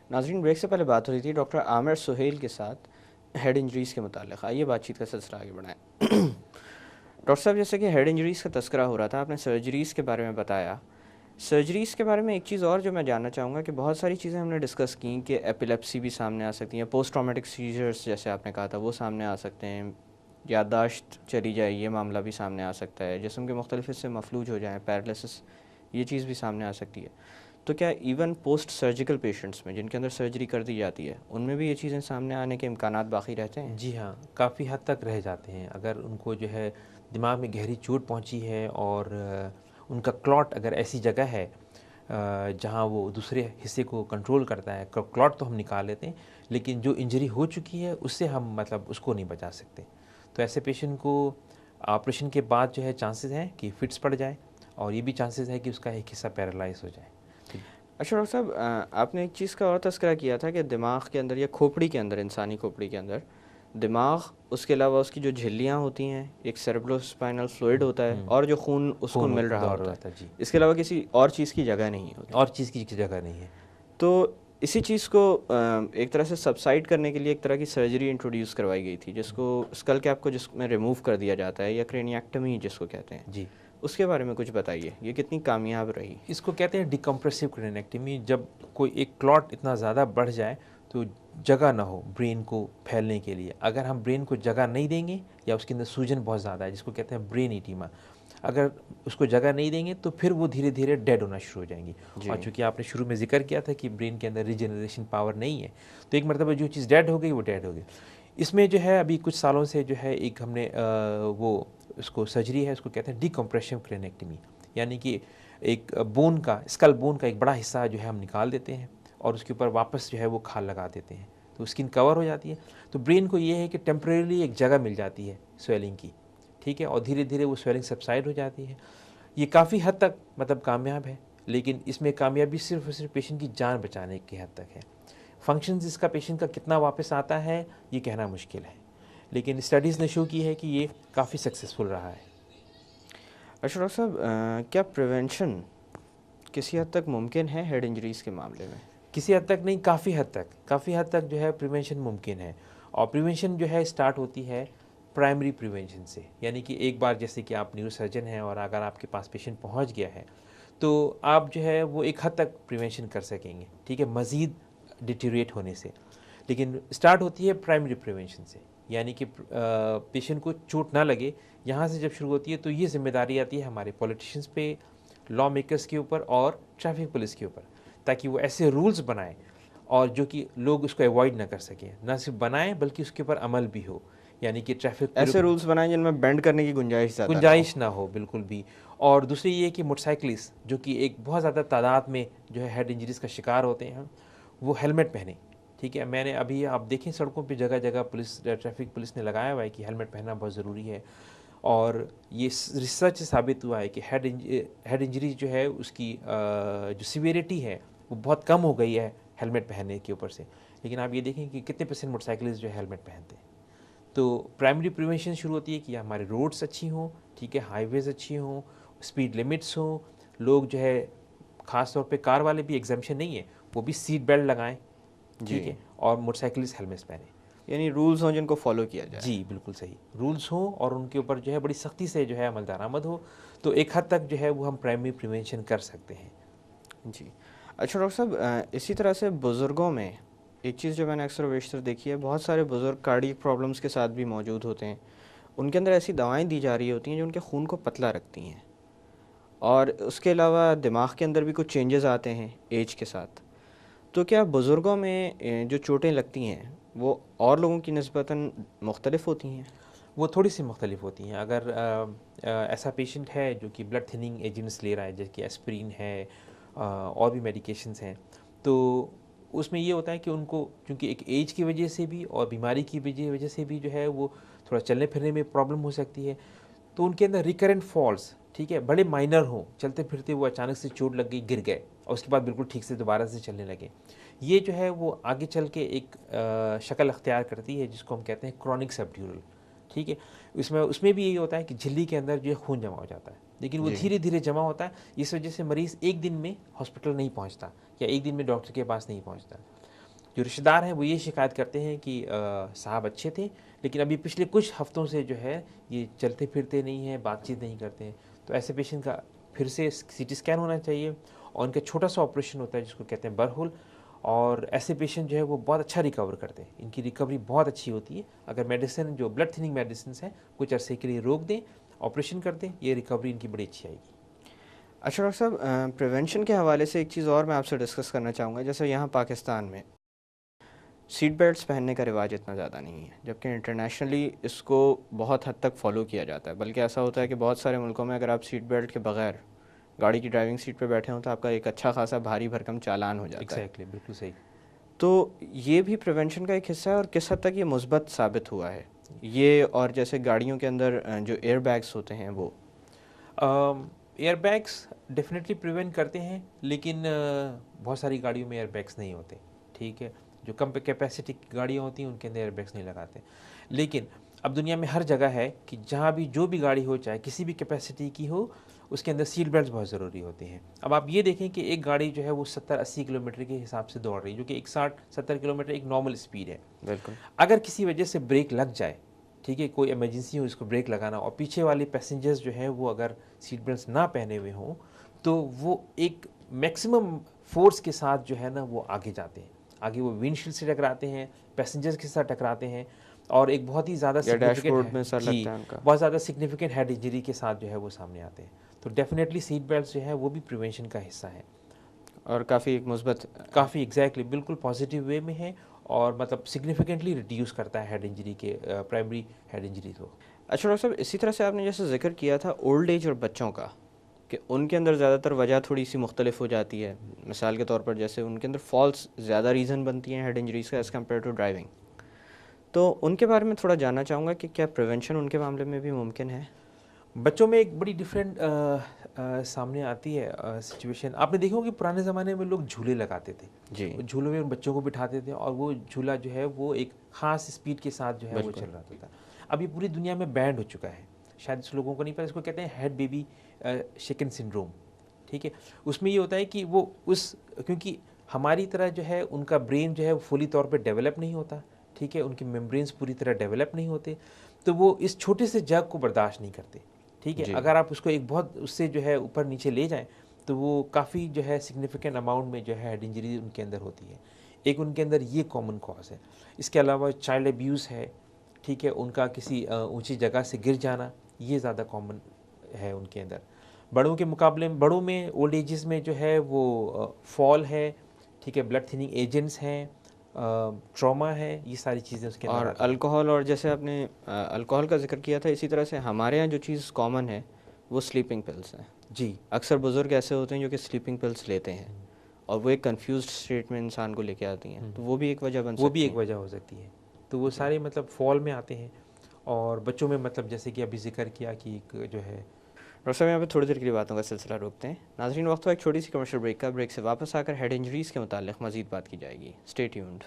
नाज़रीन, ब्रेक से पहले बात हो रही थी डॉक्टर आमिर सुहेल के साथ हेड इंजरीज़ के मुतालिक। आइए बातचीत का सिलसिला आगे बढ़ाएं। डॉक्टर साहब, जैसे कि हेड इंजरीज़ का तस्करा हो रहा था, आपने सर्जरीज़ के बारे में बताया। सर्जरीज़ के बारे में एक चीज़ और जो मैं जानना चाहूँगा कि बहुत सारी चीज़ें हमने डिस्कस की कि एपिलेप्सी भी सामने आ सकती है, पोस्ट ट्रॉमेटिक सीजर्स जैसे आपने कहा था वो सामने आ सकते हैं, याददाश्त चली जाए ये मामला भी सामने आ सकता है, जिस्म के मुख्तलिफ हिस्से मफलूज हो जाएँ, पैरालिसिस, ये चीज़ भी सामने आ सकती है। तो क्या इवन पोस्ट सर्जिकल पेशेंट्स में जिनके अंदर सर्जरी कर दी जाती है उनमें भी ये चीज़ें सामने आने के इम्कानात बाकी रहते हैं? जी हाँ, काफ़ी हद तक रह जाते हैं। अगर उनको जो है दिमाग में गहरी चोट पहुंची है और उनका क्लॉट अगर ऐसी जगह है जहां वो दूसरे हिस्से को कंट्रोल करता है, क्लॉट तो हम निकाल लेते हैं, लेकिन जो इंजरी हो चुकी है उससे हम मतलब उसको नहीं बचा सकते। तो ऐसे पेशेंट को ऑपरेशन के बाद जो है चांसेस हैं कि फिट्स पड़ जाए, और ये भी चांसेस है कि उसका एक हिस्सा पैरालाइज हो जाए। अच्छा डॉक्टर साहब, आपने एक चीज़ का और तस्करा किया था कि दिमाग के अंदर या खोपड़ी के अंदर, इंसानी खोपड़ी के अंदर दिमाग, उसके अलावा उसकी जो झिल्लियाँ होती हैं, एक सेरेब्रोस्पाइनल फ्लूइड होता है और जो खून उसको मिल रहा होता है, जी। इसके अलावा किसी और चीज़ की जगह नहीं होती, और चीज़ की जगह नहीं है। तो इसी चीज़ को एक तरह से सबसाइड करने के लिए एक तरह की सर्जरी इंट्रोड्यूस करवाई गई थी जिसको स्कल कैप को जिसमें रिमूव कर दिया जाता है या क्रेनिएक्टमी जिसको कहते हैं जी, उसके बारे में कुछ बताइए, ये कितनी कामयाब रही? इसको कहते हैं डिकम्प्रेसिव क्रेनेक्टमी। जब कोई एक क्लॉट इतना ज़्यादा बढ़ जाए तो जगह ना हो ब्रेन को फैलने के लिए। अगर हम ब्रेन को जगह नहीं देंगे या उसके अंदर सूजन बहुत ज़्यादा है जिसको कहते हैं ब्रेन इटीमा, अगर उसको जगह नहीं देंगे तो फिर वो धीरे धीरे डेड होना शुरू हो जाएंगी। और चूँकि आपने शुरू में जिक्र किया था कि ब्रेन के अंदर रिजेनरेशन पावर नहीं है, तो एक मरतबा जो चीज़ डेड हो गई वो डेड हो गई। इसमें जो है अभी कुछ सालों से जो है एक हमने वो उसको सर्जरी है, उसको कहते हैं डिकम्प्रेसिव क्रेनेक्टमी, यानी कि एक बोन का, स्कल बोन का एक बड़ा हिस्सा जो है हम निकाल देते हैं और उसके ऊपर वापस जो है वो खाल लगा देते हैं, तो स्किन कवर हो जाती है। तो ब्रेन को ये है कि टेम्परेरी एक जगह मिल जाती है स्वेलिंग की, ठीक है, और धीरे धीरे वो स्वेलिंग सबसाइड हो जाती है। ये काफ़ी हद तक मतलब कामयाब है, लेकिन इसमें कामयाबी सिर्फ और सिर्फ पेशेंट की जान बचाने की हद तक है। फंक्शन इसका पेशेंट का कितना वापस आता है ये कहना मुश्किल है, लेकिन स्टडीज़ ने शो की है कि ये काफ़ी सक्सेसफुल रहा है। अच्छा डॉक्टर साहब, क्या प्रिवेंशन किसी हद तक मुमकिन है हेड इंजरीज़ के मामले में? किसी हद तक नहीं, काफ़ी हद तक जो है प्रिवेंशन मुमकिन है। और प्रिवेंशन जो है स्टार्ट होती है प्राइमरी प्रिवेंशन से, यानी कि एक बार जैसे कि आप न्यूरोसर्जन हैं और अगर आपके पास पेशेंट पहुंच गया है तो आप जो है वो एक हद तक प्रिवेंशन कर सकेंगे, ठीक है, मज़ीद डिटीरिएट होने से। लेकिन स्टार्ट होती है प्राइमरी प्रिवेंशन से, यानी कि पेशेंट को चोट ना लगे, यहाँ से जब शुरू होती है तो ये जिम्मेदारी आती है हमारे पॉलिटिशियंस पे, लॉ मेकर्स के ऊपर और ट्रैफिक पुलिस के ऊपर, ताकि वो ऐसे रूल्स बनाएं और जो कि लोग उसको अवॉइड ना कर सकें, ना सिर्फ बनाएं बल्कि उसके ऊपर अमल भी हो, यानी कि ट्रैफिक ऐसे रूल्स बनाएं जिनमें बेंड करने की गुंजाइश ना हो बिल्कुल भी। और दूसरी ये कि मोटरसाइकिलिस्ट जो कि एक बहुत ज़्यादा तादाद में जो है हेड इंजरीज़ का शिकार होते हैं, वो हेलमेट पहने, ठीक है। मैंने अभी आप देखें सड़कों पे जगह जगह पुलिस, ट्रैफिक पुलिस ने लगाया हुआ है कि हेलमेट पहनना बहुत ज़रूरी है। और ये रिसर्च से साबित हुआ है कि हेड इंजरी जो है उसकी जो सीवियरिटी है वो बहुत कम हो गई है हेलमेट पहनने के ऊपर से। लेकिन आप ये देखें कि कितने परसेंट मोटरसाइकिलिस्ट जो है हेलमेट पहनते हैं। तो प्राइमरी प्रिवेंशन शुरू होती है कि हमारे रोड्स अच्छी हों, ठीक है, हाईवेज़ अच्छी हों, स्पीड लिमिट्स हों, लोग जो है ख़ास तौर पे कार वाले भी एग्जामेशन नहीं है, वो भी सीट बेल्ट लगाएं, ठीक है, और मोटरसाइकिलिस्ट हेलमेट पहने, यानी रूल्स हों जिनको फॉलो किया जाए। जी बिल्कुल सही, रूल्स हों और उनके ऊपर जो है बड़ी सख्ती से जो है अमल दरामद हो, तो एक हद तक जो है वो हम प्राइमरी प्रिवेंशन कर सकते हैं। जी। अच्छा डॉक्टर साहब, इसी तरह से बुज़ुर्गों में एक चीज़ जो मैंने अक्सर बेशतर देखी है, बहुत सारे बुज़ुर्ग कार्डियक प्रॉब्लम्स के साथ भी मौजूद होते हैं, उनके अंदर ऐसी दवाएं दी जा रही होती हैं जो उनके खून को पतला रखती हैं, और उसके अलावा दिमाग के अंदर भी कुछ चेंजेस आते हैं एज के साथ। तो क्या बुज़ुर्गों में जो चोटें लगती हैं वो और लोगों की निस्बतन मुख्तलिफ होती हैं? वो थोड़ी सी मुख्तलिफ होती हैं। अगर ऐसा पेशेंट है जो कि ब्लड थिनिंग एजेंट्स ले रहा है, जैसे कि एस्पिरिन है, और भी मेडिकेशंस हैं, तो उसमें ये होता है कि उनको क्योंकि एक एज की वजह से भी और बीमारी की वजह से भी जो है वो थोड़ा चलने फिरने में प्रॉब्लम हो सकती है, तो उनके अंदर रिकरेंट फॉल्स, ठीक है, बड़े माइनर हों, चलते फिरते वो अचानक से चोट लग गई, गिर गए, और उसके बाद बिल्कुल ठीक से दोबारा से चलने लगे। ये जो है वो आगे चल के एक शक्ल अख्तियार करती है जिसको हम कहते हैं क्रॉनिक सबड्यूरल। ठीक है, उसमें भी यही होता है कि झिल्ली के अंदर जो है खून जमा हो जाता है, लेकिन वो जी। धीरे धीरे जमा होता है। इस वजह से मरीज़ एक दिन में हॉस्पिटल नहीं पहुंचता या एक दिन में डॉक्टर के पास नहीं पहुंचता। जो रिश्तेदार हैं वो ये शिकायत करते हैं कि साहब अच्छे थे, लेकिन अभी पिछले कुछ हफ्तों से जो है ये चलते फिरते नहीं हैं, बातचीत नहीं करते हैं। तो ऐसे पेशेंट का फिर से सीटी स्कैन होना चाहिए और उनका छोटा सा ऑपरेशन होता है जिसको कहते हैं बरहोल। और ऐसे पेशेंट जो है वो बहुत अच्छा रिकवर करते हैं, इनकी रिकवरी बहुत अच्छी होती है। अगर मेडिसिन जो ब्लड थिनिंग मेडिसिन हैं कुछ अरसे के लिए रोक दें, ऑपरेशन कर दें, ये रिकवरी इनकी बड़ी अच्छी आएगी। अच्छा डॉक्टर साहब, प्रिवेंशन के हवाले से एक चीज़ और मैं आपसे डिस्कस करना चाहूँगा। जैसे यहाँ पाकिस्तान में सीट बेल्ट्स पहनने का रिवाज इतना ज़्यादा नहीं है, जबकि इंटरनेशनली इसको बहुत हद तक फॉलो किया जाता है। बल्कि ऐसा होता है कि बहुत सारे मुल्कों में अगर आप सीट बेल्ट के बगैर गाड़ी की ड्राइविंग सीट पे बैठे हों तो आपका एक अच्छा खासा भारी भरकम चालान हो जाता है। एग्जैक्टली, बिल्कुल सही। तो ये भी प्रिवेंशन का एक हिस्सा है और किस हद तक ये मुस्बत साबित हुआ है ये? और जैसे गाड़ियों के अंदर जो एयर बैग्स होते हैं वो एयर बैग्स डेफिनेटली प्रिवेंट करते हैं, लेकिन बहुत सारी गाड़ियों में एयर बैग्स नहीं होते। ठीक है, जो कम कैपेसिटी की गाड़ियाँ होती हैं उनके अंदर एयर बैग्स नहीं लगाते। लेकिन अब दुनिया में हर जगह है कि जहाँ भी जो भी गाड़ी हो, चाहे किसी भी कैपेसिटी की हो, उसके अंदर सीट बेल्ट बहुत ज़रूरी होती हैं। अब आप ये देखें कि एक गाड़ी जो है वो 70-80 किलोमीटर के हिसाब से दौड़ रही है, जो कि एक 60-70 किलोमीटर एक नॉर्मल स्पीड है। बिल्कुल। अगर किसी वजह से ब्रेक लग जाए, ठीक है, कोई इमरजेंसी हो, इसको ब्रेक लगाना, और पीछे वाले पैसेंजर्स जो हैं वो अगर सीट बेल्ट ना पहने हुए हों, तो वो एक मैक्सिमम फोर्स के साथ जो है ना वो आगे जाते हैं। आगे वो विंडशील्ड से टकराते हैं, पैसेंजर्स के साथ टकराते हैं, और एक बहुत ही ज़्यादा डैशबोर्ड में सिग्निफिकेंट सर जी, लगता है उनका। बहुत ज़्यादा सिग्निफिकेंट हेड इंजरी के साथ जो है वो सामने आते हैं। तो डेफिनेटली सीट बेल्ट जो है वो भी प्रिवेंशन का हिस्सा है, और काफ़ी एक मुस्बत। काफ़ी एग्जैक्टली बिल्कुल पॉजिटिव वे में है, और मतलब सिग्निफिकेंटली रिड्यूस करता है हेड इंजरी के प्राइमरी हेड इंजरी को। अच्छा डॉक्टर साहब, इसी तरह से आपने जैसे जिक्र किया था ओल्ड एज और बच्चों का, कि उनके अंदर ज़्यादातर वजह थोड़ी सी मुख्तलिफ हो जाती है। मिसाल के तौर पर जैसे उनके अंदर फॉल्स ज़्यादा रीज़न बनती हैं हेड इंजरीज़ का एज़ कम्पेयर टू ड्राइविंग। तो उनके बारे में थोड़ा जानना चाहूँगा कि क्या प्रिवेंशन उनके मामले में भी मुमकिन है? बच्चों में एक बड़ी डिफरेंट सामने आती है सिचुएशन। आपने देखा होगा कि पुराने ज़माने में लोग झूले लगाते थे, जी वो झूलों में बच्चों को बिठाते थे, और वो झूला जो है वो एक ख़ास स्पीड के साथ जो है वो बिल्कुल। चल रहा था। अब ये पूरी दुनिया में बैंड हो चुका है, शायद इस लोगों को नहीं पता, इसको कहते हैं हेड बेबी शेकन सिंड्रोम। ठीक है, उसमें ये होता है कि वो क्योंकि हमारी तरह जो है उनका ब्रेन जो है वो फुली तौर पे डेवलप नहीं होता। ठीक है, उनके मेम्ब्रेन्स पूरी तरह डेवलप नहीं होते, तो वो इस छोटे से जग को बर्दाश्त नहीं करते। ठीक है, जी। अगर आप उसको एक बहुत उससे जो है ऊपर नीचे ले जाएं, तो वो काफ़ी जो है सिग्निफिकेंट अमाउंट में जो है हेड इंजरी उनके अंदर होती है। एक उनके अंदर ये कॉमन कॉज है। इसके अलावा चाइल्ड अब्यूज़ है, ठीक है, उनका किसी ऊंची जगह से गिर जाना, ये ज़्यादा कॉमन है उनके अंदर। बड़ों के मुकाबले में, बड़ों में ओल्ड एजेस में जो है वो फॉल है, ठीक है, ब्लड थिनिंग एजेंट्स हैं, ट्रॉमा है, ये सारी चीज़ें उसके अंदर और आती हैं। अल्कोहल, और जैसे आपने अल्कोहल का जिक्र किया था, इसी तरह से हमारे यहाँ जो चीज़ कॉमन है वो स्लीपिंग पिल्स हैं। जी, अक्सर बुज़ुर्ग ऐसे होते हैं जो कि स्लीपिंग पिल्स लेते हैं और वो एक कंफ्यूज्ड स्टेट में इंसान को लेके आती हैं, तो वो भी एक वजह बन वो भी सकती एक है। वजह हो सकती है। तो वो सारे मतलब फॉल में आते हैं। और बच्चों में मतलब जैसे कि अभी जिक्र किया कि एक जो है, डॉक्टर साहब, यहाँ पे थोड़ी देर के लिए बातों का सिलसिला रोकते हैं। नाज़रीन, वक्त हुआ एक छोटी सी कमर्शियल ब्रेक का। ब्रेक से वापस आकर हेड इंजरीज़ के मुताल्लिक़ मज़ीद बात की जाएगी। Stay tuned.